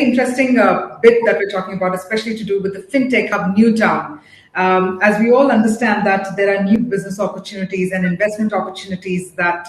very interesting bit that we're talking about, especially to do with the Fintech Hub Newtown. As we all understand that there are new business opportunities and investment opportunities that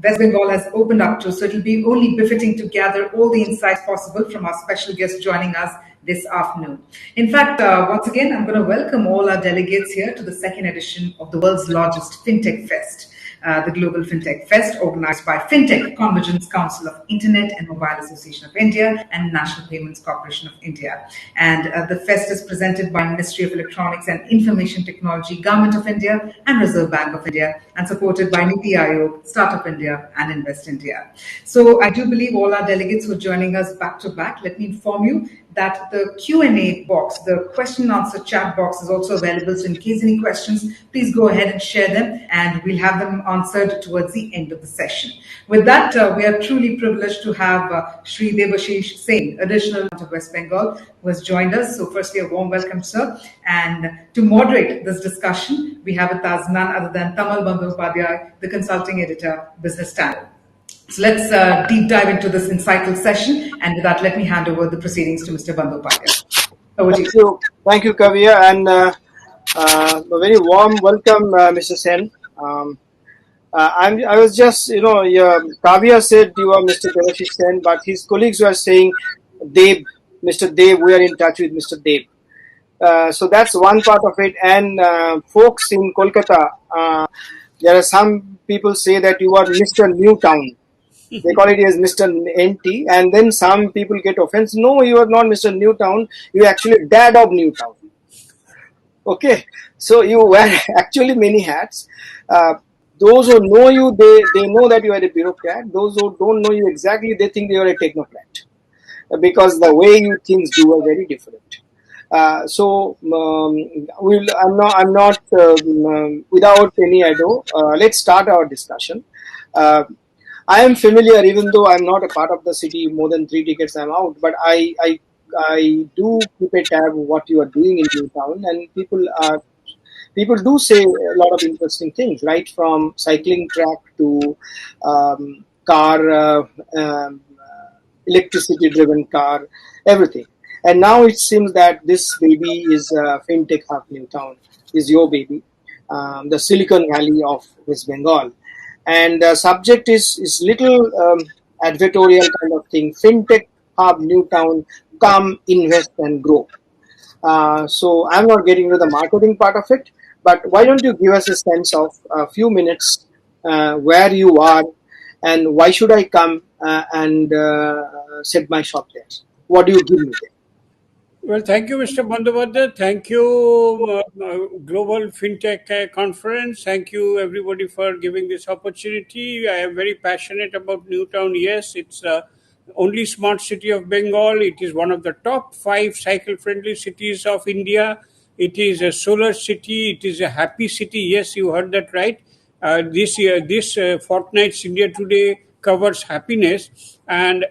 West Bengal has opened up to. So it'll be only befitting to gather all the insights possible from our special guest joining us this afternoon. In fact, once again, I'm going to welcome all our delegates here to the second edition of the world's largest FinTech Fest. The Global FinTech Fest, organized by Fintech Convergence Council of Internet and Mobile Association of India and National Payments Corporation of India. And the fest is presented by Ministry of Electronics and Information Technology, Government of India and Reserve Bank of India, and supported by Niti Aayog, Startup India and Invest India. So I do believe all our delegates who are joining us back to back. Let me inform you that the Q&A box, the question and answer chat box is also available. So in case any questions, please go ahead and share them and we'll have them answered towards the end of the session. With that, we are truly privileged to have Shri Devashish Singh, additional to West Bengal, who has joined us. So firstly, a warm welcome, sir. And to moderate this discussion, we have with us none other than Tamal Bandyopadhyay, the consulting editor, Business Standard. So let's deep dive into this insightful session. And with that, let me hand over the proceedings to Mr. Bandyopadhyay. Over to you. Thank you, Kavya, and a very warm welcome, Mr. Sen. I was just, Kavya said you are Mr. Devashish Sen, but his colleagues were saying Dev, Mr. Dev, we are in touch with Mr. Dev. So that's one part of it. And folks in Kolkata, there are some people say that you are Mr. Newtown. They call it as Mr. NT, and then some people get offense. No, you are not Mr. Newtown. You are actually dad of Newtown. Okay, so you wear actually many hats. Those who know you, they know that you are a bureaucrat. Those who don't know you exactly, they think you are a technocrat, because the way you things do are very different. I'm not without any ado. Let's start our discussion. I am familiar, even though I'm not a part of the city. More than 3 decades I'm out, but I do keep a tab of what you are doing in Newtown, and people do say a lot of interesting things, right from cycling track to car, electricity-driven car, everything. And now it seems that this baby is FinTech Hub Newtown, is your baby, the Silicon Valley of West Bengal. And the subject is little advertorial kind of thing. FinTech Hub Newtown, come, invest and grow. So I'm not getting into the marketing part of it, but why don't you give us a sense of a few minutes where you are and why should I come and set my shop there? What do you give me there? Well, thank you, Mr. Bandyopadhyay. Thank you, Global FinTech Conference. Thank you, everybody, for giving this opportunity. I am very passionate about Newtown. Yes, it's the only smart city of Bengal. It is one of the top 5 cycle-friendly cities of India. It is a solar city. It is a happy city. Yes, you heard that right. This fortnight's India Today covers happiness, and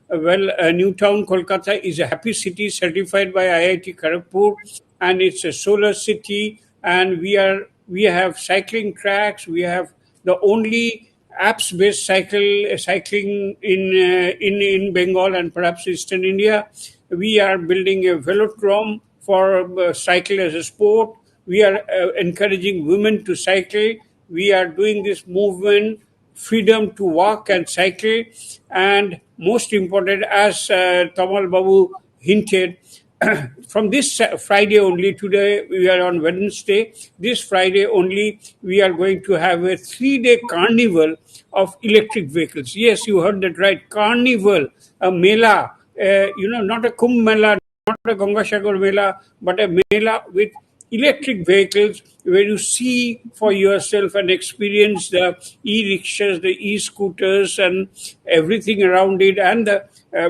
Newtown, Kolkata is a happy city certified by IIT Kharagpur, and it's a solar city. And we have cycling tracks. We have the only apps-based cycling in Bengal and perhaps Eastern India. We are building a velodrome for cycle as a sport. We are encouraging women to cycle. We are doing this movement, freedom to walk and cycle. And most important, as Tamal Babu hinted, from this Friday only, today we are on Wednesday, this Friday only, we are going to have a 3-day carnival of electric vehicles. Yes, you heard that right. Carnival, a mela, not a Kumbh Mela, not a Gangasagar Mela, but a mela with electric vehicles where you see for yourself and experience the e-rickshaws, the e-scooters and everything around it, and the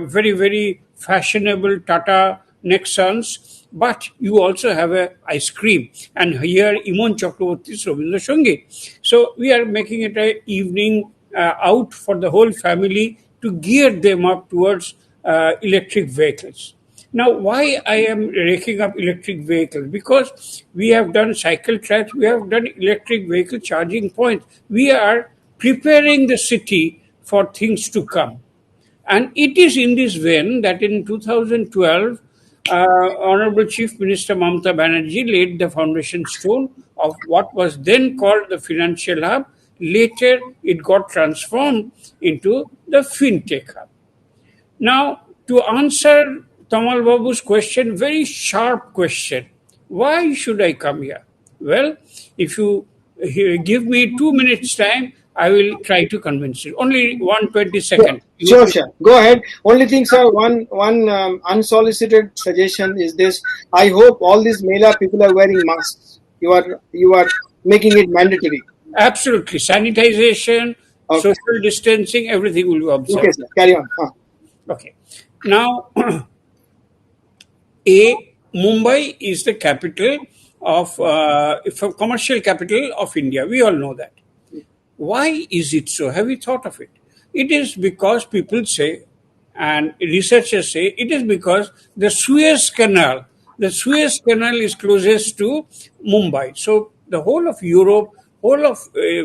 very, very fashionable Tata Nexons. But you also have a ice cream. And here, Imon Chakraborty's Rabindra Sangeet. So we are making it an evening out for the whole family to gear them up towards electric vehicles. Now, why I am raking up electric vehicles? Because we have done cycle tracks, we have done electric vehicle charging points. We are preparing the city for things to come. And it is in this vein that in 2012, Honorable Chief Minister Mamata Banerjee laid the foundation stone of what was then called the Financial Hub. Later, it got transformed into the FinTech Hub. Now, to answer Tamal Babu's question, very sharp question, why should I come here? Well, if you give me 2 minutes time, I will try to convince you. Only 120 Sure, seconds. sure, sure. Go ahead. Only thing, sir, one unsolicited suggestion is this. I hope all these Mela people are wearing masks. You are making it mandatory. Absolutely. Sanitization, Okay, social distancing, everything will be okay, observed. sir. Carry on. Huh. Okay. Now, Mumbai is the capital of commercial capital of India. We all know that. Why is it so? Have you thought of it? It is because people say, and researchers say, it is because the Suez Canal is closest to Mumbai. So the whole of Europe, whole of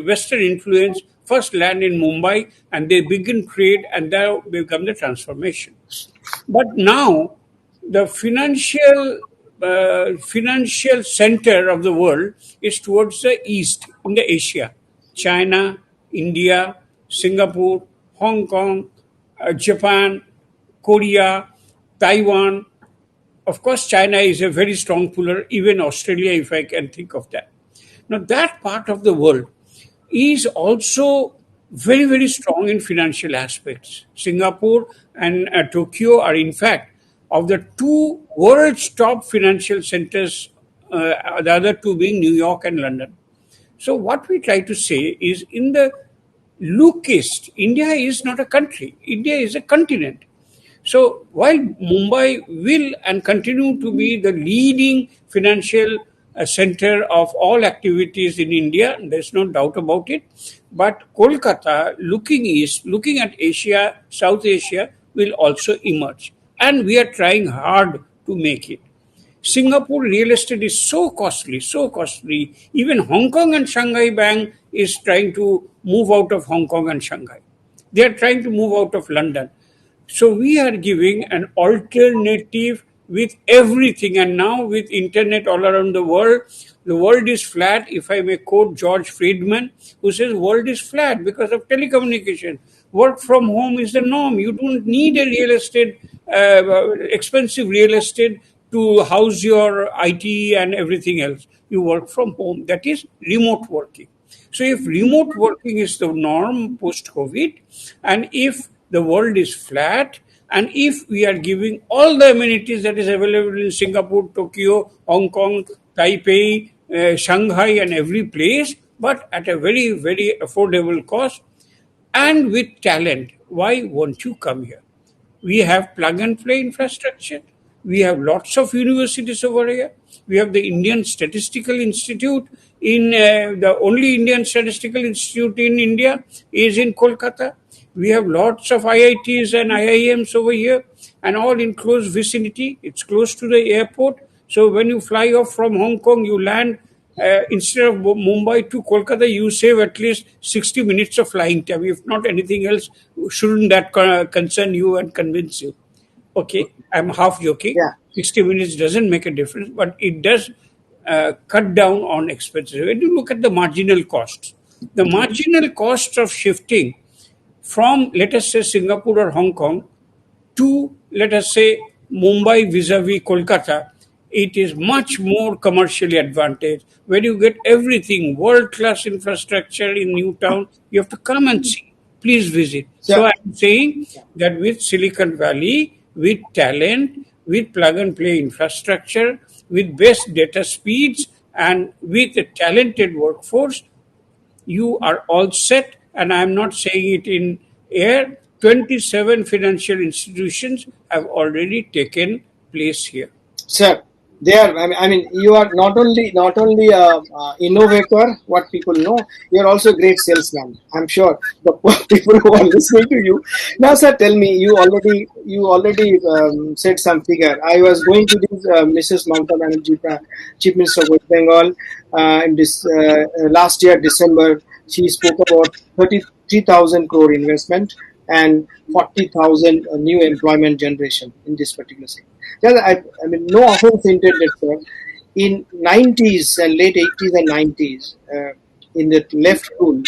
Western influence first land in Mumbai, and they begin trade, and there become the transformation. But now, the financial center of the world is towards the east in the Asia, China, India, Singapore, Hong Kong, Japan, Korea, Taiwan. Of course, China is a very strong puller, even Australia, if I can think of that. Now, that part of the world is also very, very strong in financial aspects. Singapore and Tokyo are, in fact, of the two world's top financial centers, the other two being New York and London. So, what we try to say is in the look east, India is not a country, India is a continent. So while Mumbai will and continue to be the leading financial center of all activities in India, there's no doubt about it. But Kolkata, looking east, looking at Asia, South Asia, will also emerge. And we are trying hard to make it. Singapore real estate is so costly, so costly. Even Hong Kong and Shanghai Bank is trying to move out of Hong Kong and Shanghai. They are trying to move out of London. So we are giving an alternative with everything. And now with internet all around the world is flat. If I may quote George Friedman, who says world is flat because of telecommunication. Work from home is the norm. You don't need a real estate, expensive real estate to house your IT and everything else. You work from home. That is remote working. So if remote working is the norm post-COVID, and if the world is flat, and if we are giving all the amenities that is available in Singapore, Tokyo, Hong Kong, Taipei, Shanghai, and every place, but at a very, very affordable cost, and with talent, why won't you come here? We have plug and play infrastructure. We have lots of universities over here. We have the Indian Statistical Institute. The only Indian Statistical Institute in India is in Kolkata. We have lots of IITs and IIMs over here, and all in close vicinity. It's close to the airport. So when you fly off from Hong Kong, you land instead of Mumbai to Kolkata, you save at least 60 minutes of flying time. If not anything else, shouldn't that concern you and convince you? Okay, I'm half joking. Yeah. 60 minutes doesn't make a difference, but it does cut down on expenses. When you look at the marginal cost of shifting from, let us say, Singapore or Hong Kong to, let us say, Mumbai vis-a-vis Kolkata, it is much more commercially advantaged. When you get everything, world-class infrastructure in Newtown, you have to come and see. Please visit. So Sure. I'm saying that with Silicon Valley, with talent, with plug-and-play infrastructure, with best data speeds, and with a talented workforce, you are all set. And I'm not saying it in air. 27 financial institutions have already taken place here. Sir, there. I mean, you are not only a innovator. What people know, you are also a great salesman. I'm sure the people who are listening to you now, sir. Tell me, you already said some figure. I was going to this Mrs. Mamata Banerjee, Chief Minister of West Bengal, in this last year December. She spoke about 33,000 crore investment, and 40,000 new employment generation in this particular sector. I mean, no offense intended, sir. In 90s and late 80s and 90s, in the left rule,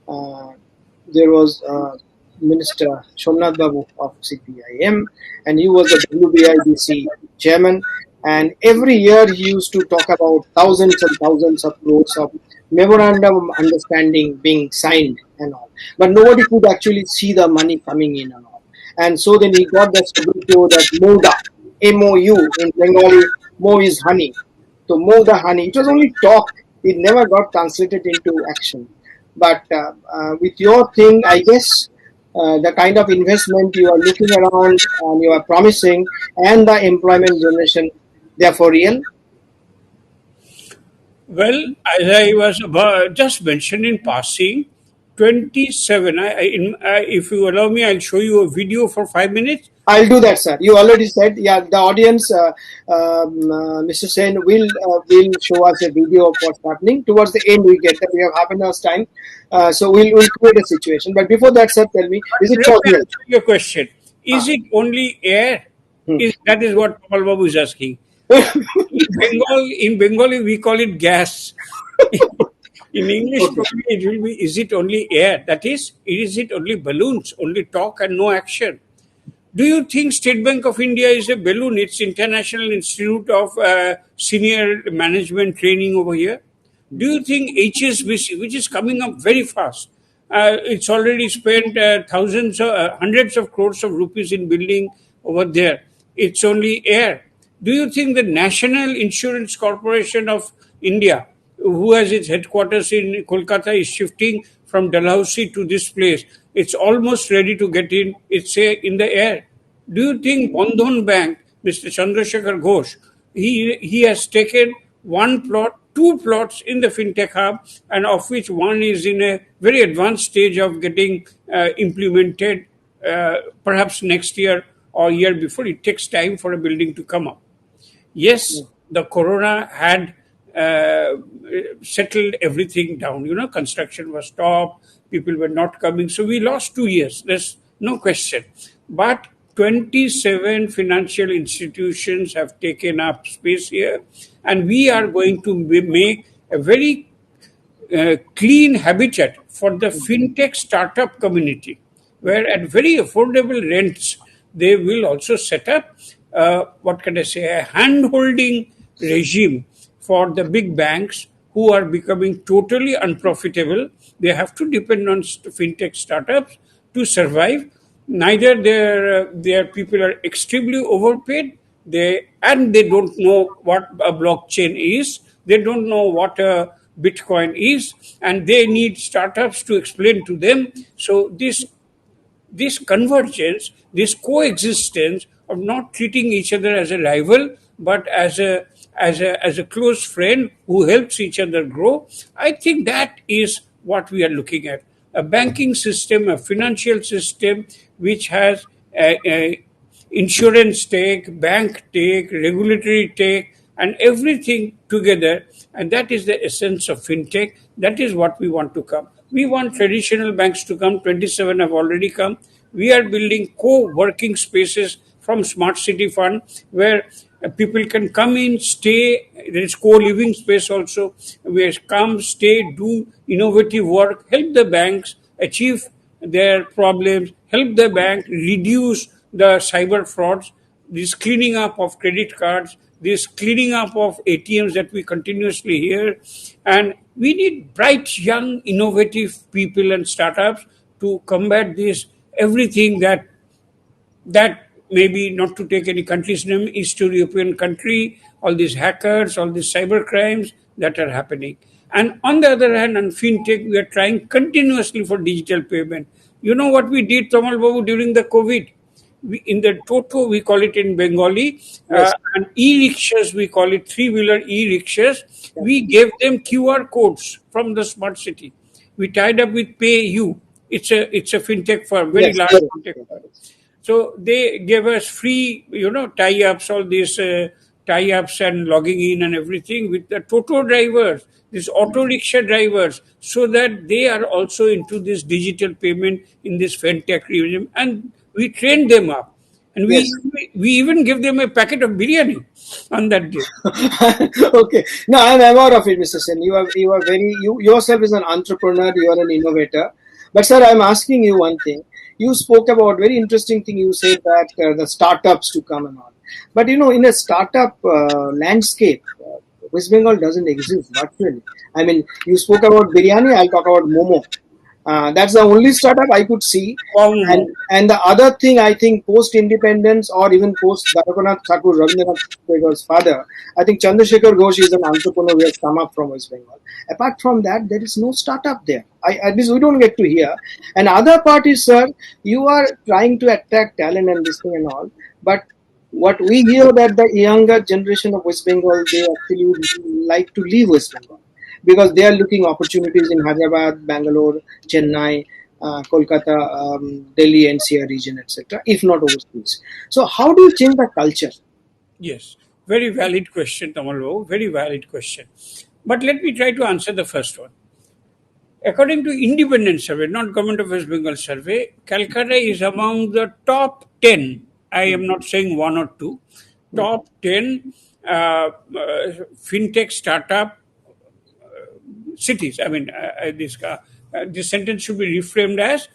uh, there was Minister Somnath Babu of CPIM, and he was the WBIDC chairman. And every year he used to talk about thousands and thousands of crores of memorandum of understanding being signed and all. But nobody could actually see the money coming in and all. And so then he got that WTO, that MOUDA, MOU in Bengali, Mo is honey. To mow the honey, it was only talk. It never got translated into action. But with your thing, I guess the kind of investment you are looking around and you are promising, and the employment generation, they are for real. Well, as I was just mentioned in passing, 27. If you allow me, I'll show you a video for 5 minutes. I'll do that, sir. You already said, yeah. The audience, Mr. Sen, will show us a video of what's happening. Towards the end, we get that we have half an hour's time, so we'll create a situation. But before that, sir, tell me, is it Let for me real? answer your question. Is Ah. it only air? Hmm. That is what Kamal Babu is asking. In Bengali, we call it gas. In English, Okay. probably it will be, is it only air? That is it only balloons, only talk and no action? Do you think State Bank of India is a balloon? It's International Institute of Senior Management Training over here. Do you think HSBC, which is coming up very fast, it's already spent hundreds of crores of rupees in building over there. It's only air. Do you think the National Insurance Corporation of India, who has its headquarters in Kolkata, is shifting from Dalhousie to this place? It's almost ready to get in. It's in the air. Do you think Bandhan Bank, Mr. Chandrasekhar Ghosh, he has taken one plot, two plots in the fintech hub, and of which one is in a very advanced stage of getting implemented, perhaps next year or year before. It takes time for a building to come up. Yes, the corona had settled everything down. Construction was stopped, people were not coming. So we lost 2 years. There's no question. But 27 financial institutions have taken up space here, and we are going to make a very clean habitat for the fintech startup community, where at very affordable rents, they will also set up, what can I say, a hand holding regime for the big banks who are becoming totally unprofitable. They have to depend on fintech startups to survive. Neither their people are extremely overpaid, they don't know what a blockchain is, they don't know what a Bitcoin is, and they need startups to explain to them. So this convergence, this coexistence of not treating each other as a rival, but as a close friend who helps each other grow, I think that is what we are looking at. A banking system, a financial system which has a insurance take, bank take, regulatory take, and everything together. And that is the essence of fintech. That is what we want to come. We want traditional banks to come. 27 have already come. We are building co-working spaces from Smart City Fund where people can come in, stay. There is co-living space also, where come, stay, do innovative work, help the banks achieve their problems, help the bank reduce the cyber frauds, this cleaning up of credit cards, this cleaning up of ATMs that we continuously hear. And we need bright, young, innovative people and startups to combat this, everything that maybe, not to take any country's name, Eastern European country, all these hackers, all these cyber crimes that are happening. And on the other hand, on fintech, we are trying continuously for digital payment. You know what we did, Tamal Babu, during the COVID? In the Toto, we call it in Bengali, Yes. and e-rickshaws, we call it three-wheeler e-rickshaws. Yeah. We gave them QR codes from the smart city. We tied up with PayU. It's a fintech firm, very Yes. large fintech firm. Yes. So they gave us free, tie-ups, all these tie-ups and logging in and everything with the Toto drivers, these auto rickshaw drivers, so that they are also into this digital payment in this fintech regime, and we train them up, and we Yes. we even give them a packet of biryani on that day. Okay. No, I'm aware of it, Mr. Sen. You are very you yourself is an entrepreneur. You are an innovator. But sir, I'm asking you one thing. You spoke about very interesting thing. You said that the startups to come and all. But in a startup landscape, West Bengal doesn't exist virtually. I mean, you spoke about biryani. I'll talk about momo. That's the only startup I could see. Wow. And the other thing, I think post independence or even post Barakonath Thakur, Rabindranath Tagore's father, I think Chandrasekhar Ghosh is an entrepreneur who has come up from West Bengal. Apart from that, there is no startup there. At least we don't get to hear. And other part is, sir, you are trying to attract talent and this thing and all, but what we hear that the younger generation of West Bengal, they actually would like to leave West Bengal because they are looking opportunities in Hyderabad, Bangalore, Chennai, Kolkata, Delhi, NCR region, etc. If not overseas. So how do you change the culture? Yes, very valid question, Tamal. Very valid question. But let me try to answer the first one. According to independent survey, not Government of West Bengal survey, Calcutta is among the top 10. I am not saying one or two. Top 10 fintech startup cities. I mean, this sentence should be reframed as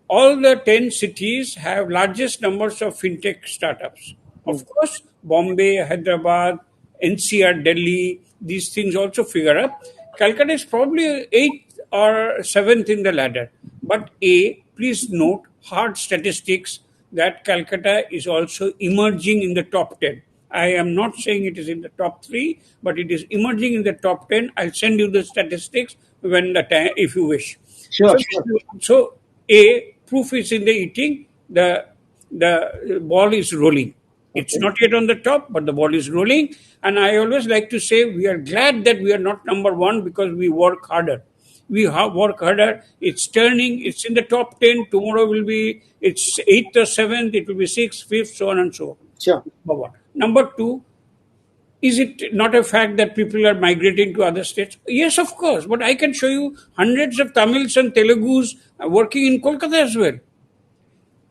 all the 10 cities have largest numbers of fintech startups. Of course, Bombay, Hyderabad, NCR, Delhi, these things also figure up. Calcutta is probably 8th or 7th in the ladder. But please note hard statistics that Calcutta is also emerging in the top 10. I am not saying it is in the top 3, but it is emerging in the top 10. I'll send you the statistics when the time, if you wish. Sure, So, sure. so proof is in the eating. The ball is rolling. It's Okay. not yet on the top, but the ball is rolling. And I always like to say we are glad that we are not number one because we work harder. Work harder. It's turning. It's in the top 10. Tomorrow will be it's 8th or 7th. It will be 6th, 5th, so on and so on. Sure. Number one. Number two, is it not a fact that people are migrating to other states? Yes, of course. But I can show you hundreds of Tamils and Telugus working in Kolkata as well.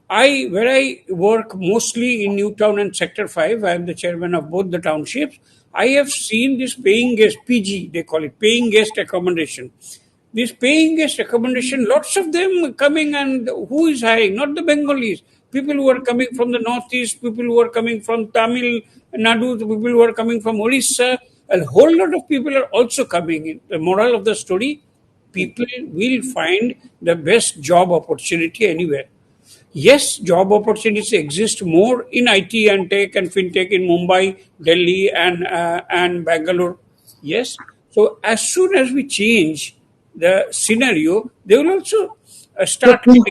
Where I work mostly in Newtown and Sector 5, I am the chairman of both the townships. I have seen this paying guest, PG, they call it, paying guest accommodation. This paying guest accommodation, lots of them coming, and who is hiring? Not the Bengalis. People who are coming from the northeast, people who are coming from Tamil Nadu, people who are coming from Orissa, a whole lot of people are also coming in. The moral of the story, people will find the best job opportunity anywhere. Yes, job opportunities exist more in IT and tech and fintech in Mumbai, Delhi, and Bangalore. Yes. So as soon as we change the scenario, they will also So start getting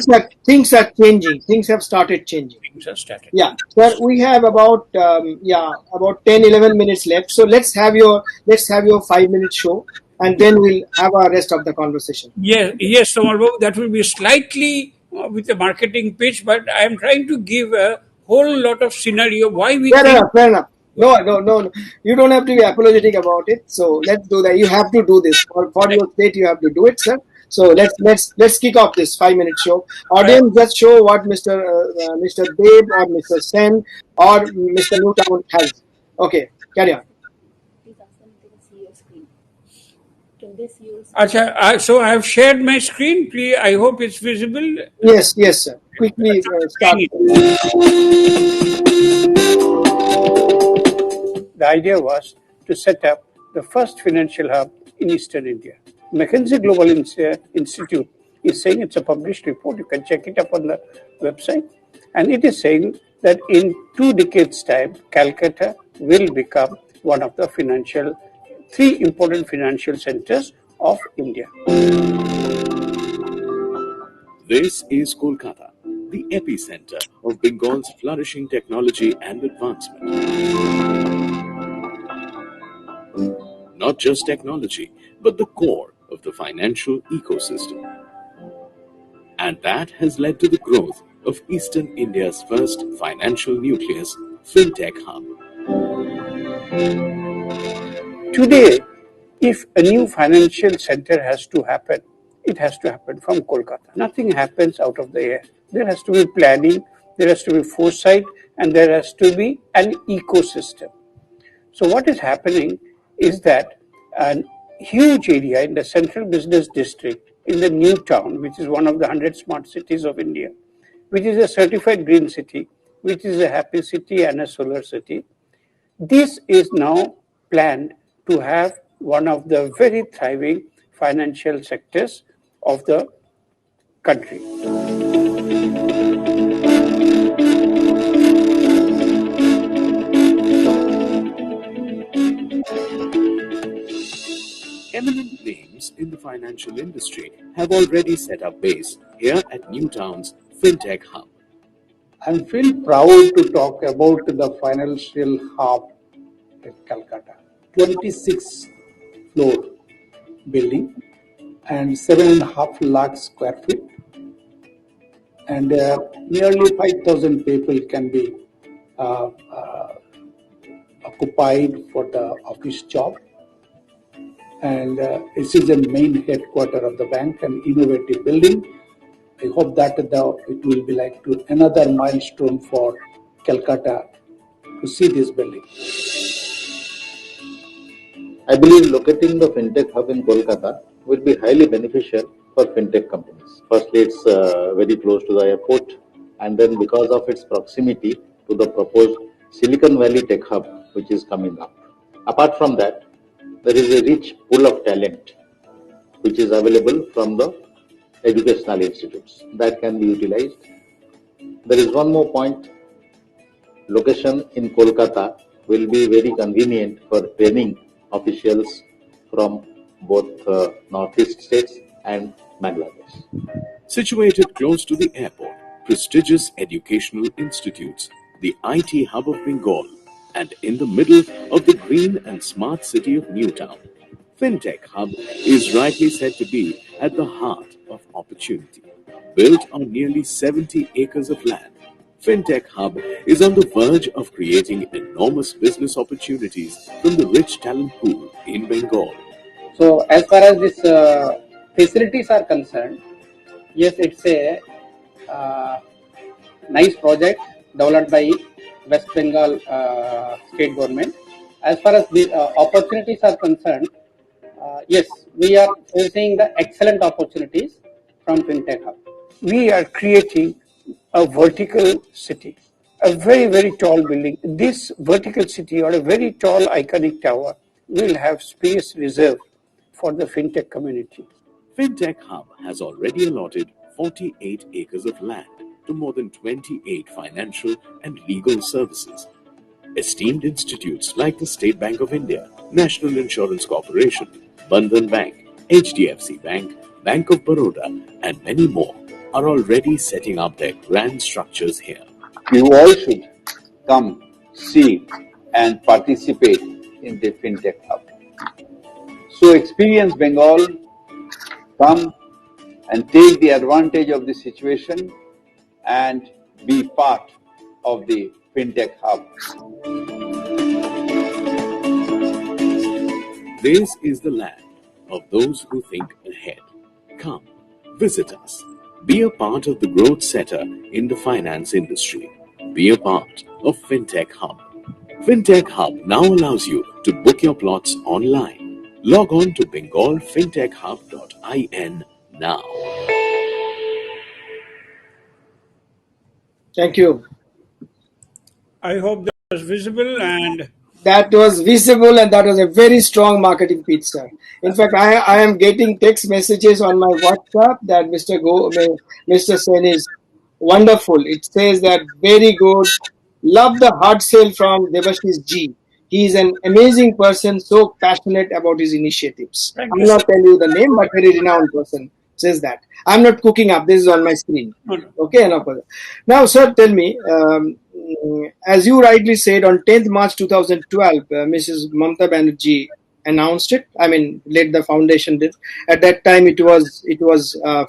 start things are changing. Things have started changing. things are started. Yeah, sir, we have about 10-11 minutes left. So let's have your 5 minute show, and then we'll have our rest of the conversation. Yes, Tamal, that will be slightly with a marketing pitch, but I am trying to give a whole lot of scenario why we Fair think. enough. Fair enough. No, no, no, no. You don't have to be apologetic about it. So let's do that. You have to do this for your state. You have to do it, sir. So let's kick off this 5 minute show. Audience, just show what Mr. Dave or Mr. Sen or Mr. Newtown has. Okay, carry on. Please ask them if they can see your screen. Can they see your screen? Acha, so I have shared my screen. Please, I hope it's visible. Yes, yes, sir. Quickly start. The idea was to set up the first financial hub in Eastern India. McKinsey Global Institute is saying, it's a published report, you can check it up on the website, and it is saying that in 2 decades' time, Calcutta will become one of the 3 important financial centers of India. This is Kolkata, the epicenter of Bengal's flourishing technology and advancement. Not just technology, but the core of the financial ecosystem. And that has led to the growth of Eastern India's first financial nucleus, Fintech Hub. Today, if a new financial center has to happen, it has to happen from Kolkata. Nothing happens out of the air. There has to be planning, there has to be foresight, and there has to be an ecosystem. So what is happening is that a huge area in the central business district in the new town, which is one of the 100 smart cities of India, which is a certified green city, which is a happy city and a solar city, this is now planned to have one of the very thriving financial sectors of the country. Eminent names in the financial industry have already set up base here at Newtown's Fintech Hub. I feel proud to talk about the financial hub at Calcutta. 26 floor building and 7.5 lakh square feet, and nearly 5,000 people can be occupied for the office job. And this is the main headquarter of the bank, an innovative building. I hope that it will be like another milestone for Calcutta to see this building. I believe locating the Fintech hub in Kolkata will be highly beneficial for Fintech companies. Firstly, it's very close to the airport, and then because of its proximity to the proposed Silicon Valley Tech Hub, which is coming up. Apart from that, there is a rich pool of talent which is available from the educational institutes that can be utilized. There is one more point. Location in Kolkata will be very convenient for training officials from both northeast states and Bangladesh. Situated close to the airport, prestigious educational institutes, the IT hub of Bengal, and in the middle of the green and smart city of Newtown, Fintech Hub is rightly said to be at the heart of opportunity. Built on nearly 70 acres of land, Fintech Hub is on the verge of creating enormous business opportunities from the rich talent pool in Bengal. So, as far as these facilities are concerned, yes, it's a nice project developed by West Bengal state government. As far as the opportunities are concerned, yes, we are facing the excellent opportunities from Fintech Hub. We are creating a vertical city, a very, very tall building. This vertical city or a very tall iconic tower will have space reserved for the fintech community. Fintech Hub has already allotted 48 acres of land to more than 28 financial and legal services. Esteemed institutes like the State Bank of India, National Insurance Corporation, Bandhan Bank, HDFC Bank, Bank of Baroda, and many more are already setting up their grand structures here. You all should come, see, and participate in the Fintech Hub. So experience Bengal, come and take the advantage of the situation and be part of the Fintech Hub. This is the land of those who think ahead. Come, visit us. Be a part of the growth setter in the finance industry. Be a part of Fintech Hub. Fintech Hub now allows you to book your plots online. Log on to bengalfintechhub.in now. Thank you. I hope that was visible and That was visible, and that was a very strong marketing pitch, sir. In fact, I am getting text messages on my WhatsApp that Mr. Sen is wonderful. It says that very good. Love the hard sell from Devashish G. He is an amazing person, so passionate about his initiatives. I will not tell you the name, but very renowned person says that. I'm not cooking up. This is on my screen. Okay, no problem. Now, sir, tell me. As you rightly said, on 10th March 2012, Mrs. Mamata Banerjee announced it. I mean, led the foundation did. At that time, it was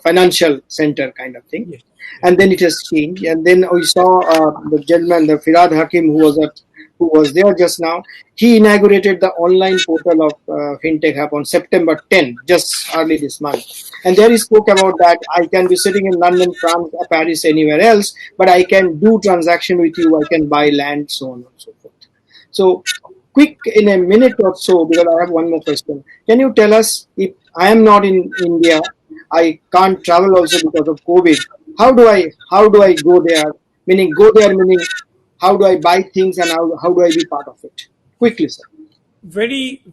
financial center kind of thing, and then it has changed. And then we saw the gentleman, the Firad Hakim, who was a who was there just now, he inaugurated the online portal of FinTech Hub on September 10, just early this month. And there he spoke about that I can be sitting in London, France, Paris, anywhere else, but I can do transaction with you, I can buy land, so on and so forth. So, quick in a minute or so, because I have one more question. Can you tell us, if I am not in India, I can't travel also because of COVID. How do I go there? Meaning go there meaning how do I buy things and how do I be part of it? Quickly, sir. Very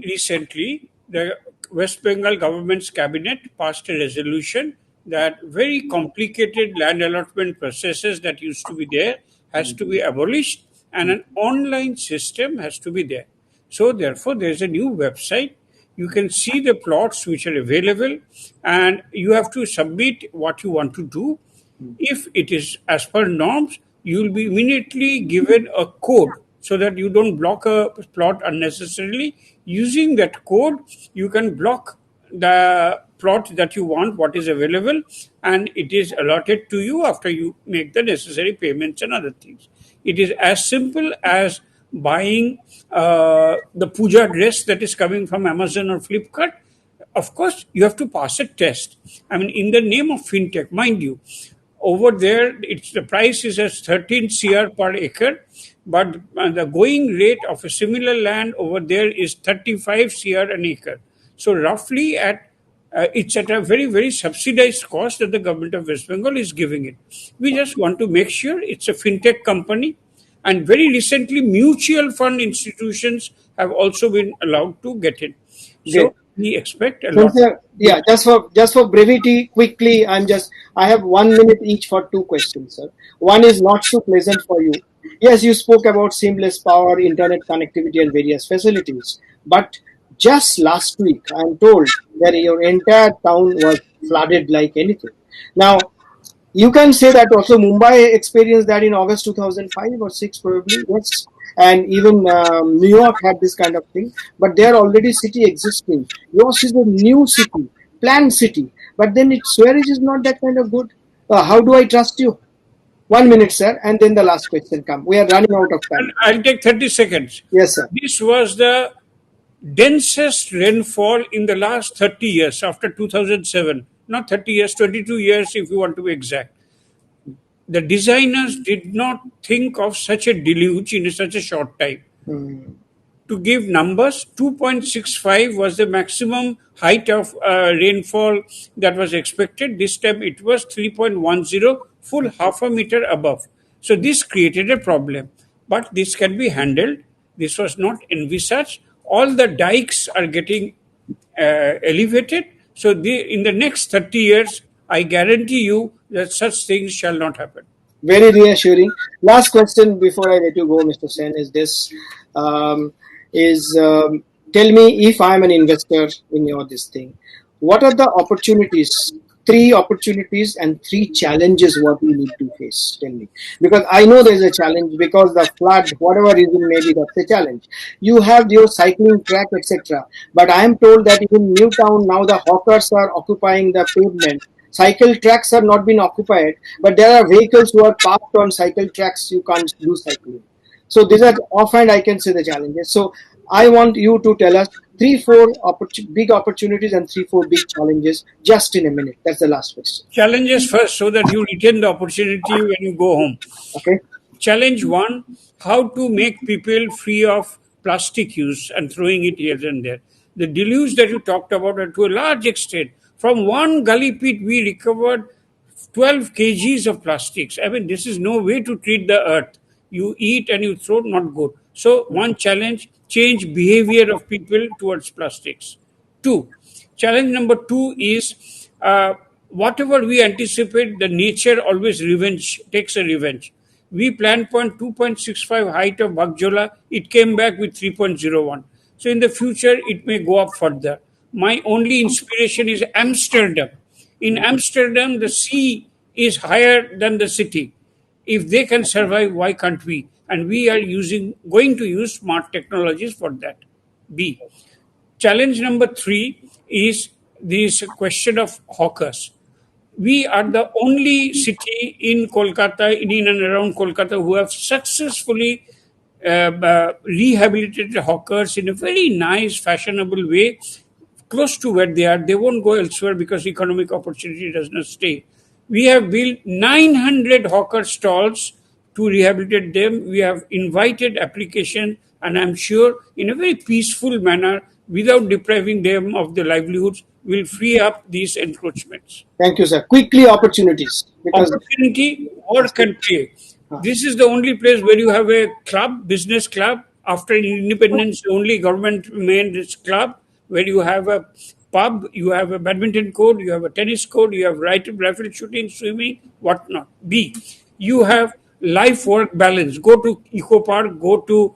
recently, the West Bengal government's cabinet passed a resolution that very complicated land allotment processes that used to be there has to be abolished, and an online system has to be there. So therefore, there's a new website. You can see the plots which are available, and you have to submit what you want to do. If it is as per norms, you will be immediately given a code so that you don't block a plot unnecessarily. Using that code, you can block the plot that you want, what is available, and it is allotted to you after you make the necessary payments and other things. It is as simple as buying the puja dress that is coming from Amazon or Flipkart. Of course, you have to pass a test. I mean, in the name of fintech, mind you, over there, it's the price is as 13 cr per acre, but the going rate of a similar land over there is 35 cr an acre. So roughly it's at a very subsidized cost that the government of West Bengal is giving it. We just want to make sure it's a fintech company, and very recently mutual fund institutions have also been allowed to get in. Great. So we expect a lot. Sincere, yeah, just for brevity, quickly, I have 1 minute each for two questions, sir. One is not so pleasant for you. Yes, you spoke about seamless power, internet connectivity, and various facilities. But just last week, I'm told that your entire town was flooded like anything. Now, you can say that also Mumbai experienced that in August 2005 or 6 probably, yes. And even New York had this kind of thing, but they are already city existing. Yours is a new city, planned city, but then its sewerage is not that kind of good. How do I trust you? 1 minute, sir, and then the last question come. We are running out of And time. I'll take 30 seconds. Yes, sir. This was the densest rainfall in the last 30 years after 2007. Not 30 years, 22 years if you want to be exact. The designers did not think of such a deluge in such a short time. To give numbers, 2.65 was the maximum height of rainfall that was expected. This time it was 3.10, full half a meter above. So this created a problem. But this can be handled. This was not envisaged. All the dikes are getting elevated. So in the next 30 years, I guarantee you that such things shall not happen. Very reassuring. Last question before I let you go, Mr. Sen, is this: um, is tell me, if I am an investor in your this thing, what are the opportunities? Three opportunities and three challenges what we need to face. Tell me, because I know there is a challenge because the flood, whatever reason maybe that's a challenge. You have your cycling track, etc. But I am told that in Newtown now the hawkers are occupying the pavement. Cycle tracks are not been occupied, but there are vehicles who are parked on cycle tracks. You can't do cycling. So these are offhand I can say the challenges. So I want you to tell us three, four big opportunities and three, four big challenges just in a minute. That's the last question. Challenges first so that you retain the opportunity when you go home. Okay. Challenge one: how to make people free of plastic use and throwing it here and there. The deluge that you talked about, and to a large extent, from one gully pit we recovered 12 kgs of plastics. I mean, this is no way to treat the earth. You eat and you throw, not good. So, one challenge: change behavior of people towards plastics. Two, challenge number two is whatever we anticipate, the nature always revenge takes a revenge. We planned point 2.65 height of Bagjola, it came back with 3.01. So in the future, it may go up further. My only inspiration is Amsterdam. In Amsterdam, the sea is higher than the city. If they can survive, why can't we? And we are going to use smart technologies for that. B. Challenge number three is this question of hawkers. We are the only city in Kolkata, in and around Kolkata, who have successfully rehabilitated hawkers in a very nice, fashionable way, close to where they are. They won't go elsewhere because economic opportunity does not stay. We have built 900 hawker stalls to rehabilitate them. We have invited application, and I'm sure in a very peaceful manner, without depriving them of their livelihoods, will free up these encroachments. Thank you, sir. Quickly, opportunities. Because Opportunity or country. This is the only place where you have a club, business club. After independence, only government made this club where you have a pub, you have a badminton court, you have a tennis court, you have rifle shooting, swimming, whatnot. B, you have life work balance. Go to Eco Park, go to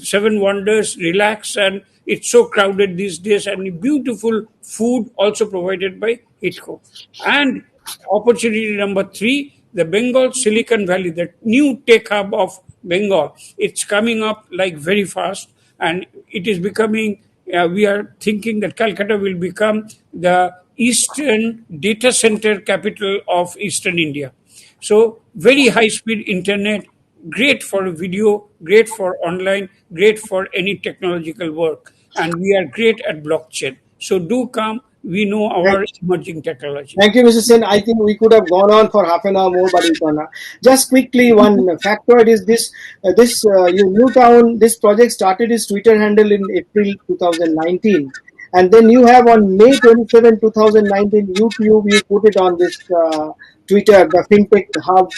Seven Wonders, relax, and it's so crowded these days. And beautiful food also provided by HITCO. And opportunity number 3, the Bengal Silicon Valley, the new tech hub of Bengal. It's coming up like very fast, and it is becoming. We are thinking that Calcutta will become the eastern data center capital of Eastern India. So very high speed internet, great for video, great for online, great for any technological work, and we are great at blockchain. So do come. We know our emerging technology. Thank you, Mr. Sen. I think we could have gone on for half an hour more, but we cannot. Just quickly, one factoid is this: Newtown. This project started its Twitter handle in April 2019, and then you have on May 27, 2019, YouTube. You put it on this Twitter, the FinTech hub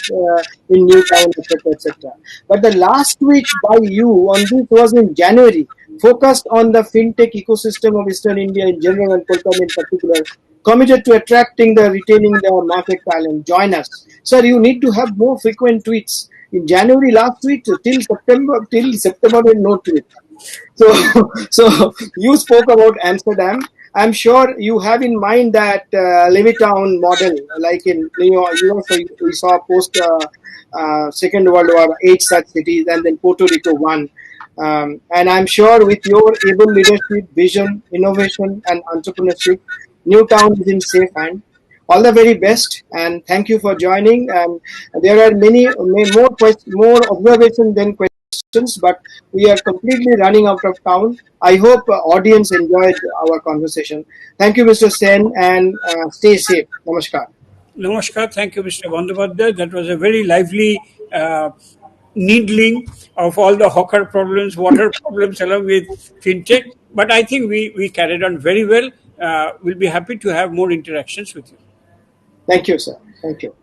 in Newtown, etc., etc. But the last tweet by you on this was in January, focused on the FinTech ecosystem of Eastern India in general and Kolkata in particular, committed to attracting the retaining the market talent. Join us, sir. You need to have more frequent tweets. In January last tweet till September no tweet. So you spoke about Amsterdam. I'm sure you have in mind that Levittown model, like in US, we saw post Second World War 8 such cities, and then Puerto Rico one. And I'm sure with your able leadership, vision, innovation, and entrepreneurship, Newtown is in safe hand. All the very best, and thank you for joining. And there are more observations than questions, but we are completely running out of time. I hope audience enjoyed our conversation. Thank you, Mr. Sen, and stay safe. Namaskar. Namaskar. Thank you, Mr. Bandyopadhyay. That was a very lively needling of all the hawker problems, water problems, along with fintech. But I think we carried on very well. We'll be happy to have more interactions with you. Thank you, sir. Thank you.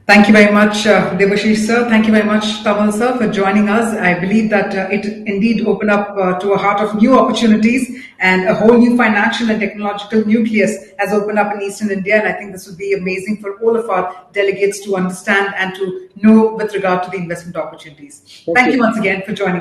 Thank you very much, Debashish sir. Thank you very much, Tamal sir, for joining us. I believe that it indeed opened up to a heart of new opportunities, and a whole new financial and technological nucleus has opened up in Eastern India. And I think this would be amazing for all of our delegates to understand and to know with regard to the investment opportunities. Thank you once again for joining.